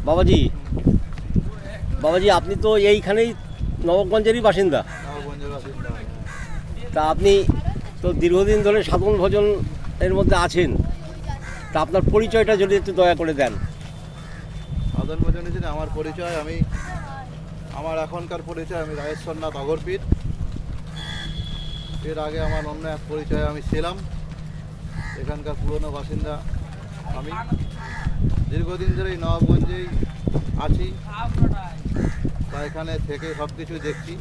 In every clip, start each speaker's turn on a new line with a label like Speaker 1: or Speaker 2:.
Speaker 1: বাবাজি, বাবাজি আপনি তো এইখানেই নবাবগঞ্জেরই বাসিন্দা। তা আপনি তো দীর্ঘদিন ধরে সাধন ভজন এর মধ্যে আছেন, তা আপনার পরিচয়টা যদি একটু দয়া করে দেন।
Speaker 2: সাধন ভজনে যদি আমার পরিচয়, আমার এখনকার পরিচয় আমি রাজেশ্বরনাথ অগরপীর। এর আগে আমার অন্য এক পরিচয় আমি ছিলাম, এখানকার পুরনো বাসিন্দা আমি। দীর্ঘদিন ধরেই নবাবগঞ্জেই আছি, তা এখানে থেকে সব কিছু দেখছি।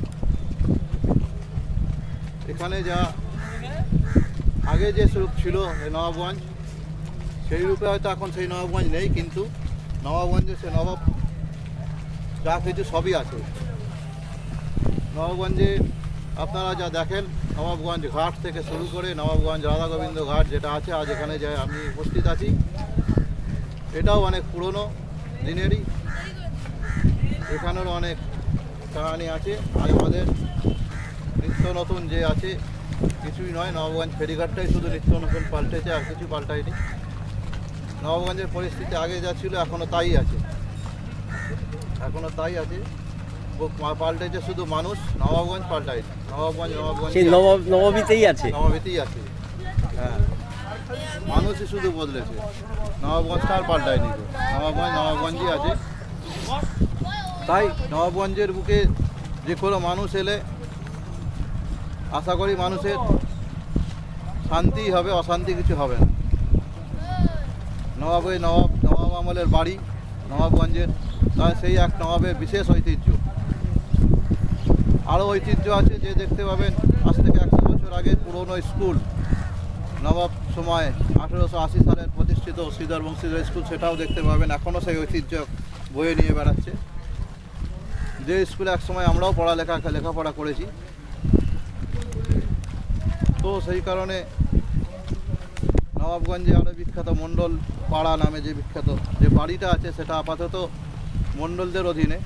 Speaker 2: এখানে যা আগে যে রূপ ছিল এই নবাবগঞ্জ, সেই রূপে হয়তো এখন সেই নবাবগঞ্জ নেই, কিন্তু নবাবগঞ্জে সে নবাব যা কিছু সবই আছে। নবাবগঞ্জে আপনারা যা দেখেন, নবাবগঞ্জ ঘাট থেকে শুরু করে নবাবগঞ্জ রাধা গোবিন্দ ঘাট যেটা আছে আজ এখানে যে আমি উপস্থিত আছি, এটাও অনেক পুরনো দিনেরই। এখানেরও অনেক কাহানি আছে। আর আমাদের নিত্য নতুন যে আছে কিছুই নয়, নবাবগঞ্জ ফেরিঘাটটাই শুধু নিত্য নতুন পাল্টেছে, আর কিছু পাল্টায়নি। নবাবগঞ্জের পরিস্থিতি আগে যা ছিল এখনও তাই আছে, পাল্টেছে শুধু মানুষ। নবাবগঞ্জ পাল্টায়নি, নবাবগঞ্জ
Speaker 1: নবাবিতেই আছে।
Speaker 2: হ্যাঁ, মানুষই শুধু বদলেছে, নবাবগঞ্জটা আর পাল্টায়নি। নবাবগঞ্জই আছে। তাই নবাবগঞ্জের বুকে যে কোনো মানুষ এলে আশা করি মানুষের শান্তিই হবে, অশান্তি কিছু হবে না। নবাব আমলের বাড়ি নবাবগঞ্জের, তাই সেই এক নবাবের বিশেষ ঐতিহ্য। আরও ঐতিহ্য আছে যে দেখতে পাবেন আজ থেকে 100 বছর আগে পুরনো স্কুল, নবাব সময় 1880 সালের প্রতিষ্ঠিত শ্রীধর বংশীধর স্কুল, সেটাও দেখতে পাবেন। এখনও সেই ঐতিহ্য বয়ে নিয়ে বেড়াচ্ছে, যে স্কুলে একসময় আমরাও লেখাপড়া করেছি। তো সেই কারণে নবাবগঞ্জে আরও বিখ্যাত মণ্ডল পাড়া নামে যে বিখ্যাত যে বাড়িটা আছে, সেটা আপাতত মণ্ডলদের অধীনে।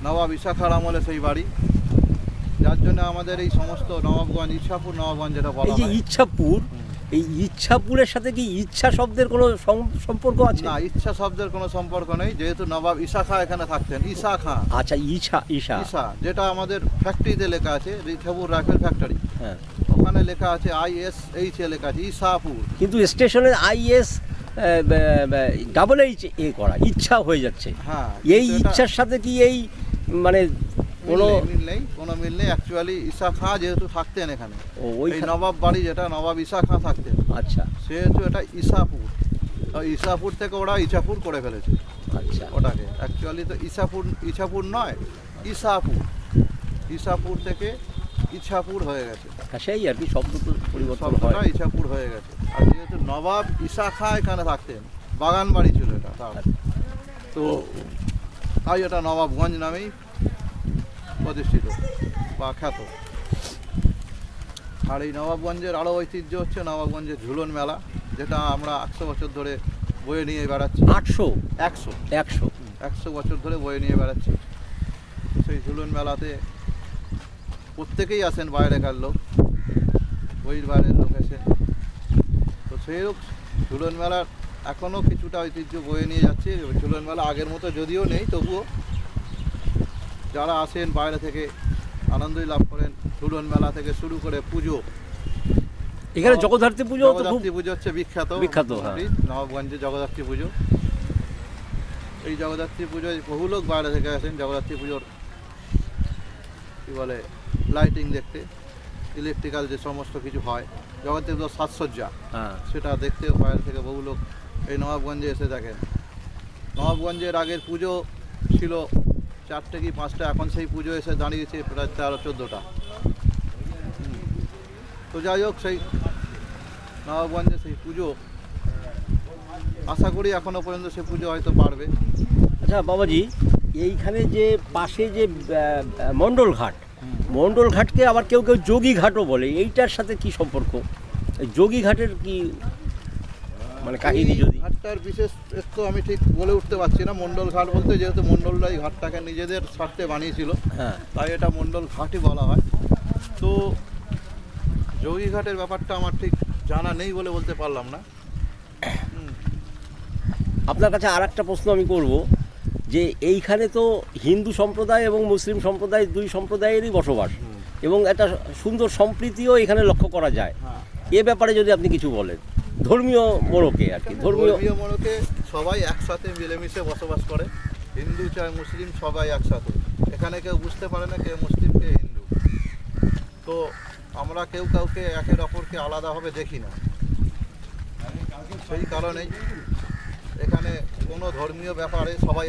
Speaker 2: নবাব ইসাখার আমলে সেই বাড়ি, যার জন্য আমাদের এই সমস্ত নবাবগঞ্জ, ইচ্ছাপুর নবাবগঞ্জ যেটা বলা হয়।
Speaker 1: ইচ্ছাপুর, এই ইচ্ছাপুরের সাথে কি ইচ্ছা শব্দের কোনো সম্পর্ক আছে?
Speaker 2: না, ইচ্ছা শব্দের কোনো সম্পর্ক নেই, যেহেতু নবাব ঈসা খাঁ এখানে থাকতেন। ঈসা খাঁ,
Speaker 1: আচ্ছা, ঈসা
Speaker 2: যেটা আমাদের ফ্যাক্টরিতে লেখা আছে, ইচ্ছাপুর রাইফেল ফ্যাক্টরি,
Speaker 1: হ্যাঁ,
Speaker 2: ওখানে লেখা আছে ISH লেখা আছে ঈসাপুর,
Speaker 1: কিন্তু স্টেশনের IS ডাবল H করা ইচ্ছা হয়ে যাচ্ছে।
Speaker 2: হ্যাঁ,
Speaker 1: এই ইচ্ছার সাথে কি এই মানে কোনো
Speaker 2: মিল নেই। অ্যাকচুয়ালি ঈসা খাঁ যেহেতু থাকতেন এখানে,
Speaker 1: ওই
Speaker 2: নবাব বাড়ি যেটা নবাব ঈসা খাঁ থাকতেন,
Speaker 1: আচ্ছা,
Speaker 2: সেহেতু এটা ঈসাপুর। ঈসাপুর থেকে ওরা ইচ্ছাপুর করে ফেলেছে।
Speaker 1: আচ্ছা,
Speaker 2: ওটাকে অ্যাকচুয়ালি তো ইচ্ছাপুর নয়, ঈসাপুর থেকে ইচ্ছাপুর হয়ে গেছে।
Speaker 1: সেই আর কি, শব্দ তো পরিবর্তন হয়,
Speaker 2: শব্দটা ইচ্ছাপুর হয়ে গেছে। আর যেহেতু নবাব ঈসা খাঁ এখানে থাকতেন, বাগান বাড়ি ছিল এটা তার, তো তাই এটা নবাবগঞ্জ নামেই প্রতিষ্ঠিত বা খ্যাত। আর এই নবাবগঞ্জের আরও ঐতিহ্য হচ্ছে নবাবগঞ্জের ঝুলন মেলা, যেটা আমরা 100 বছর ধরে বয়ে নিয়ে বেড়াচ্ছি। 100 বছর ধরে বয়ে নিয়ে বেড়াচ্ছি। সেই ঝুলন মেলাতে প্রত্যেকেই আসেন, বাইরেকার লোক, বাইরের লোক আসেন। তো সেই ঝুলন মেলার এখনও কিছুটা ঐতিহ্য বয়ে নিয়ে যাচ্ছে। ঝুলন মেলা আগের মতো যদিও নেই, তবুও যারা আসেন বাইরে থেকে আনন্দই লাভ করেন। ঝুলন মেলা থেকে শুরু করে পুজো,
Speaker 1: এখানে জগদ্ধাত্রী পুজো
Speaker 2: হচ্ছে বিখ্যাত। নবাবগঞ্জে জগদ্ধাত্রী পুজো, এই জগদ্ধাত্রী পুজোয় বহু লোক বাইরে থেকে আসেন জগদ্ধাত্রী পুজোর কী বলে লাইটিং দেখতে, ইলেকট্রিক্যাল যে সমস্ত কিছু হয়, জগদ্ধাত্রী পুজোর সাজসজ্জা, সেটা দেখতে বাইরে থেকে বহু লোক এই নবাবগঞ্জে এসে দেখেন। নবাবগঞ্জের আগের পুজো ছিল 4টে কি 5টা, এখন সেই পুজো এসে দাঁড়িয়েছে প্রায় 13-14টা। তো যাই হোক, সেই নবাবগঞ্জে সেই পুজো আশা করি এখনো পর্যন্ত সে পুজো হয়তো পারবে।
Speaker 1: আচ্ছা বাবাজি, এইখানে যে পাশে যে মণ্ডল ঘাট, মণ্ডল ঘাটকে আবার কেউ কেউ যোগী ঘাটও বলে, এইটার সাথে কি সম্পর্ক? এই যোগী ঘাটের কি মানে কাহিনী
Speaker 2: এই
Speaker 1: যদি?
Speaker 2: ঘাটটার বিশেষ তো আমি ঠিক বলে উঠতে পারছি না। মণ্ডল ঘাট বলতে যেহেতু মণ্ডলরা এই ঘাটটাকে নিজেদের স্বার্থে বানিয়েছিল,
Speaker 1: হ্যাঁ,
Speaker 2: তাই এটা মণ্ডল ঘাটই বলা হয়। তো যোগী ঘাটের ব্যাপারটা আমার ঠিক জানা নেই বলে বলতে পারলাম না।
Speaker 1: আপনার কাছে আর একটা প্রশ্ন আমি করব, যে এইখানে তো হিন্দু সম্প্রদায় এবং মুসলিম সম্প্রদায় দুই সম্প্রদায়েরই বসবাস, এবং একটা সুন্দর সম্প্রীতিও এখানে লক্ষ্য করা যায়।
Speaker 2: হ্যাঁ,
Speaker 1: এ ব্যাপারে যদি আপনি কিছু বলেন, ধর্মীয় মোড়কে আর কি, ধর্মীয়
Speaker 2: ধর্মীয় মনকে সবাই একসাথে মিলেমিশে বসবাস করে, হিন্দু চাই মুসলিম সবাই একসাথে। এখানে কেউ বুঝতে পারে না কে মুসলিম কে হিন্দু। তো আমরা কেউ কাউকে একের অপরকে আলাদাভাবে দেখি না। সেই কারণেই এখানে কোনো ধর্মীয় ব্যাপারে সবাই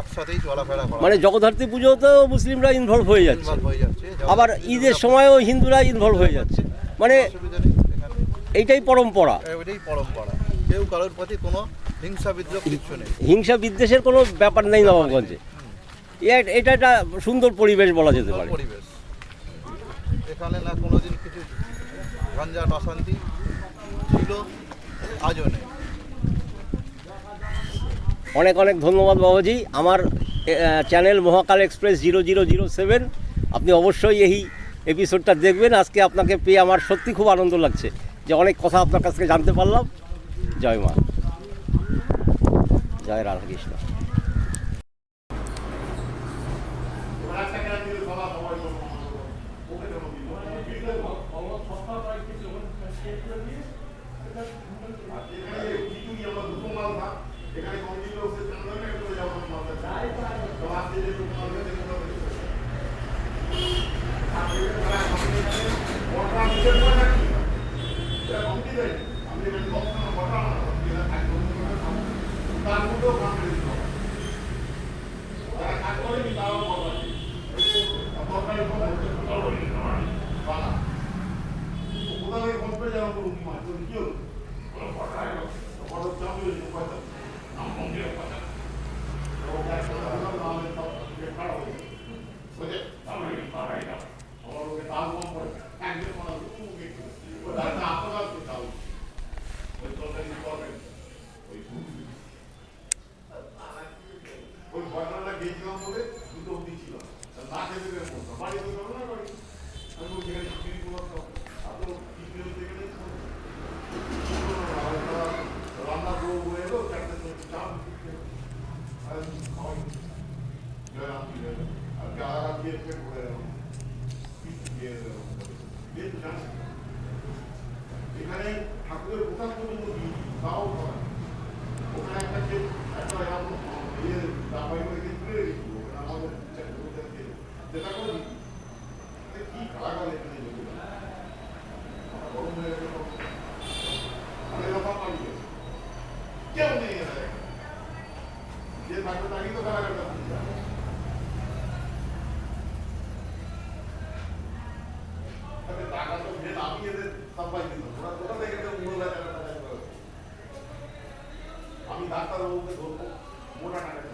Speaker 2: একসাথেই চলাফেরা করে,
Speaker 1: মানে জগদ্ধাত্রী পুজোতেও মুসলিমরা ইনভলভ হয়ে যাচ্ছে,
Speaker 2: ইনভলভ হয়ে যাচ্ছে।
Speaker 1: আবার ঈদের সময়ও হিন্দুরা ইনভলভ হয়ে যাচ্ছে, মানে
Speaker 2: অসুবিধা নেই এখানে।
Speaker 1: এইটাই পরম্পরা।
Speaker 2: এটাই পরম্পরা, কেউ কারোর প্রতি কোনো হিংসা বিদ্রোহ কিছু নেই।
Speaker 1: হিংসা বিদ্বেষের কোনো ব্যাপার নেই নবাবগঞ্জে। এটা একটা সুন্দর পরিবেশ বলা যেতে পারে।
Speaker 2: পরিবেশ এখানে না কোনোদিন কিছু ঝঞ্ঝাট অশান্তি ছিল, আজও নেই।
Speaker 1: অনেক অনেক ধন্যবাদ বাবাজি। আমার চ্যানেল মহাকাল এক্সপ্রেস 0007, আপনি অবশ্যই এই এপিসোডটা দেখবেন। আজকে আপনাকে পেয়ে আমার সত্যি খুব আনন্দ লাগছে, যে অনেক কথা আপনার কাছ থেকে জানতে পারলাম। জয় মা, জয় রাধাকৃষ্ণ।
Speaker 3: এখানে ঠাকুরের পোশাক পর্যন্ত দিয়েছি, তাও হয় ওখানে একটা দাবাই করে তুলে রেখেছি, ওখানে আমাদের যেটা করে কি কারাগার এখানে গরম হয়ে গেছে, আমি রকম পালিয়ে কেউ নেই এখানে, যে থাকবে তাকেই তো কারাগারটা টাকা তো আমি এদের সাপ্লাই দিত, ওরা কোথা থেকে আমি ডাক্তারবাবুকে ধরবো মোটা টাকা